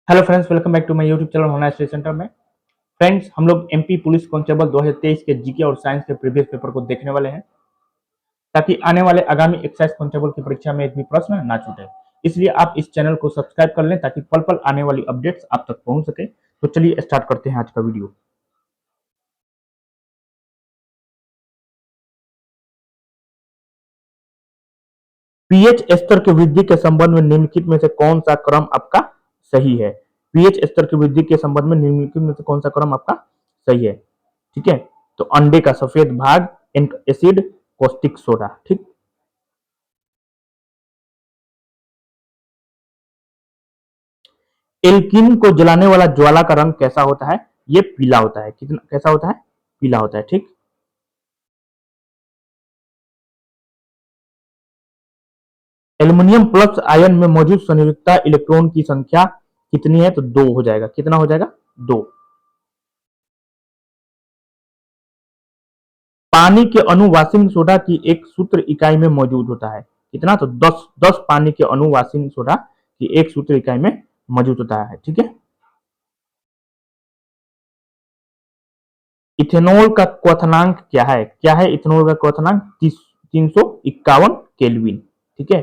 Hello friends, welcome back to my YouTube channel होना study centre में। Friends, हम लोग एमपी पुलिस कांस्टेबल 2023 के जीके और साइंस के प्रीवियस पेपर को देखने वाले हैं, ताकि आने वाले आगामी एक्साइज कांस्टेबल की परीक्षा में एक भी प्रश्न ना छूटे। इसलिए आप इस चैनल को सब्सक्राइब कर लें, ताकि पल पल आने वाली अपडेट्स आप तक पहुंच सके। तो चलिए स्टार्ट करते हैं आज का वीडियो। पीएच स्तर की वृद्धि के संबंध में निम्नलिखित में से कौन सा क्रम आपका सही है? पीएच स्तर की वृद्धि के संबंध में निम्नलिखित में से कौन सा क्रम आपका सही है? ठीक है, तो अंडे का सफेद भाग, एसिड, कॉस्टिक सोडा। ठीक, एल्कीन को जलाने वाला ज्वाला का रंग कैसा होता है? ये पीला होता है। कितना कैसा होता है? पीला होता है। ठीक, एल्युमिनियम प्लस आयन में मौजूद संयुक्ता इलेक्ट्रॉन की संख्या कितनी है? तो दो हो जाएगा। कितना हो जाएगा? दो। पानी के अणु वाशिंग सोडा की एक सूत्र इकाई में मौजूद होता है। कितना? तो 10। 10 पानी के अणु वाशिंग सोडा की एक सूत्र इकाई में मौजूद होता है। ठीक है, इथेनॉल का क्वथनांक क्या है? क्या है इथेनॉल का क्वथनांक? 351 केल्विन। ठीक है,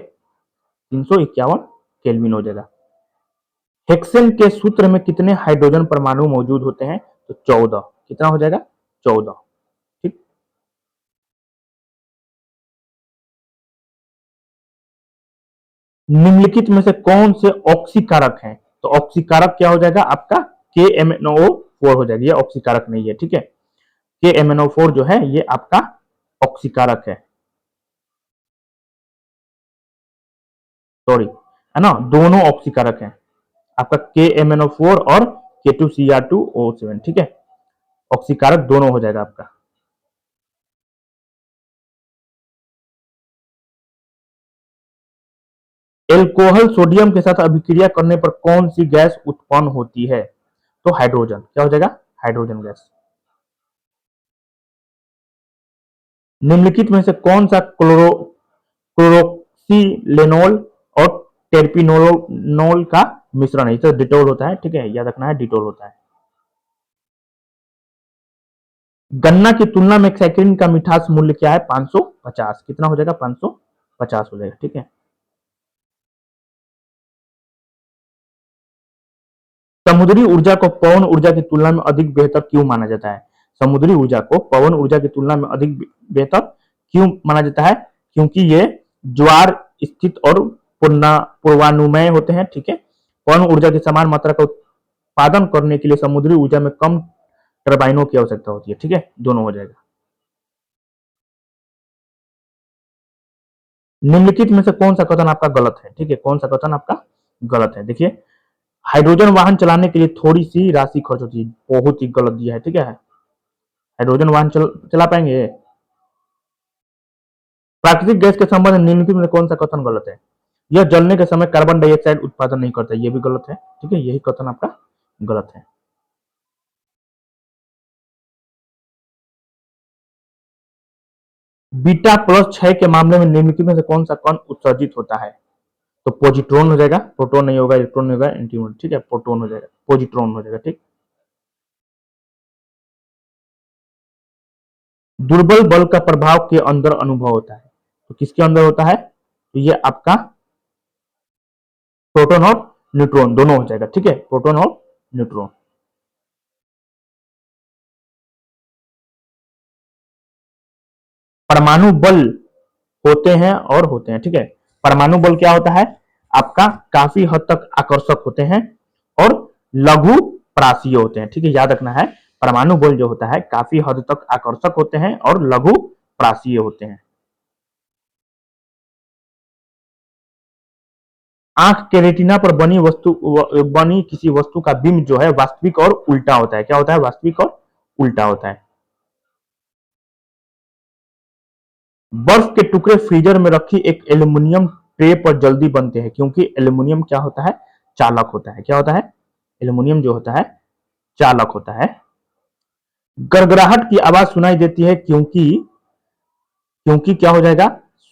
351 केल्विन हो जाएगा। हेक्सेन के सूत्र में कितने हाइड्रोजन परमाणु मौजूद होते हैं? तो 14। कितना हो जाएगा? 14। ठीक, निम्नलिखित में से कौन से ऑक्सीकारक हैं? तो ऑक्सीकारक क्या हो जाएगा आपका? KMnO4 हो जाएगा। ये ऑक्सीकारक नहीं है। ठीक है, KMnO4 जो है ये आपका ऑक्सीकारक है। सॉरी, है ना, दोनों ऑक्सीकारक हैं आपका, KMnO4 और K2Cr2O7। ठीक है, ऑक्सीकारक दोनों हो जाएगा आपका। एल्कोहल सोडियम के साथ अभिक्रिया करने पर कौन सी गैस उत्पन्न होती है? तो हाइड्रोजन। क्या हो जाएगा? Hydrogen gas. निम्नलिखित में से कौन सा क्लोरोक्सीलेनोल और टेर्पिनोल का मिश्रण है? तो डिटोल होता है। ठीक है, याद रखना है, डिटोल होता है। गन्ना की तुलना में सैकरीन का मिठास मूल्य क्या है? 550। कितना हो जाएगा? 550 हो जाएगा। ठीक है, समुद्री ऊर्जा को पवन ऊर्जा की तुलना में अधिक बेहतर क्यों माना जाता है? समुद्री ऊर्जा को पवन ऊर्जा की तुलना में अधिक बेहतर क्यों माना जाता है? क्योंकि ये ज्वार स्थित और पूर्वानुमेय होते हैं। ठीक है, पवन ऊर्जा की समान मात्रा का उत्पादन करने के लिए समुद्री ऊर्जा में कम टर्बाइनों की आवश्यकता होती है। ठीक है, दोनों हो जाएगा। निम्नलिखित में से कौन सा कथन आपका गलत है? ठीक है, कौन सा कथन आपका गलत है? देखिए, हाइड्रोजन वाहन चलाने के लिए थोड़ी सी राशि खर्च होती है। बहुत ही गलत दिया है। ठीक है, हाइड्रोजन वाहन चला पाएंगे? प्राकृतिक गैस के संबंध में निम्नलिखित में कौन सा कथन गलत है? यह जलने के समय कार्बन डाइऑक्साइड उत्पादन नहीं करता। यह भी गलत है। ठीक है, यही कथन आपका गलत है। बीटा प्लस क्षय के मामले में निम्नलिखित में से कौन सा कण उत्सर्जित होता है? तो पोजिट्रॉन हो जाएगा। प्रोटॉन नहीं होगा, इलेक्ट्रॉन नहीं होगा, एंटीमोन। ठीक है, प्रोटॉन हो जाएगा, पोजिट्रॉन हो जाएगा। ठीक, दुर्बल बल का प्रभाव के अंदर अनुभव होता है। तो किसके अंदर होता है? तो ये आपका प्रोटॉन और न्यूट्रॉन दोनों हो जाएगा। ठीक है, प्रोटॉन और न्यूट्रॉन। परमाणु बल होते हैं और होते हैं। ठीक है, परमाणु बल क्या होता है आपका? काफी हद तक आकर्षक होते हैं और लघु प्रासीय होते हैं। ठीक है, याद रखना है, परमाणु बल जो होता है काफी हद तक आकर्षक होते हैं और लघु प्रासीय होते हैं। आंख के रेटिना पर बनी किसी वस्तु का बिंब जो है वास्तविक और उल्टा होता है। क्या होता है? वास्तविक और उल्टा होता है। बर्फ के टुकड़े फ्रीजर में रखी एक एल्यूमिनियम ट्रे पर जल्दी बनते हैं, क्योंकि एल्यूमिनियम क्या होता है? चालक होता है। क्या होता है? एल्यूमिनियम जो होता है चालक होता है। गड़गड़ाहट की आवाज सुनाई देती है क्योंकि क्योंकि क्या हो जाएगा?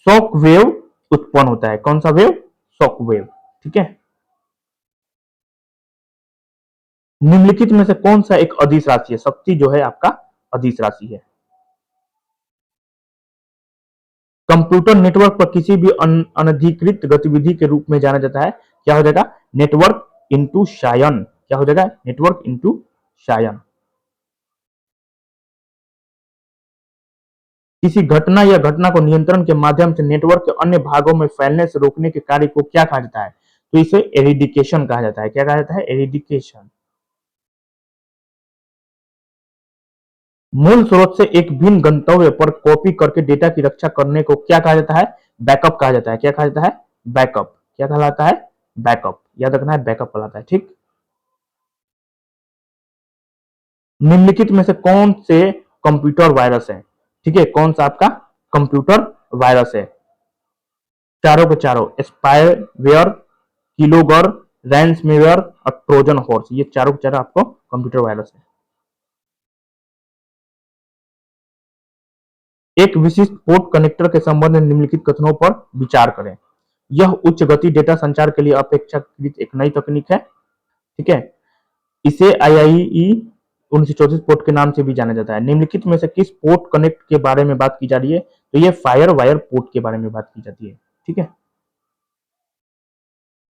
शॉक वेव उत्पन्न होता है। कौन सा वेव? Shock wave. ठीक है, निम्नलिखित में से कौन सा एक अदिश राशि है? शक्ति जो है आपका अदिश राशि है। कंप्यूटर नेटवर्क पर किसी भी अनधिकृत गतिविधि के रूप में जाना जाता है, क्या हो जाएगा? नेटवर्क इंटूशन। क्या हो जाएगा? नेटवर्क इंटूशन। किसी घटना या घटना को नियंत्रण के माध्यम से नेटवर्क के अन्य भागों में फैलने से रोकने के कार्य को क्या कहा जाता है? तो इसे एरिडिकेशन कहा जाता है। क्या कहा जाता है? एरिडिकेशन। मूल स्रोत से एक भिन्न गंतव्य पर कॉपी करके डेटा की रक्षा करने को क्या कहा जाता है? बैकअप कहा जाता है। क्या कहा जाता है? बैकअप। क्या कहलाता है? बैकअप। याद रखना है, बैकअप कहलाता है। ठीक। निम्नलिखित में से कौन से कंप्यूटर वायरस है? ठीक है, कौन सा आपका कंप्यूटर वायरस है? चारों के चारों, स्पाईवेयर, किलोगर, रैंसमवेयर और ट्रोजन हॉर्स, ये चारों के चारों आपको कंप्यूटर वायरस है। एक विशिष्ट पोर्ट कनेक्टर के संबंध में निम्नलिखित कथनों पर विचार करें। यह उच्च गति डेटा संचार के लिए अपेक्षाकृत एक नई तकनीक है। ठीक है, इसे IEEE 1934 पोर्ट के नाम से भी जाना जाता है। निम्नलिखित में से किस पोर्ट कनेक्ट के बारे में बात की जा रही है? तो ये फायर वायर पोर्ट के बारे में बात की जाती है। ठीक है।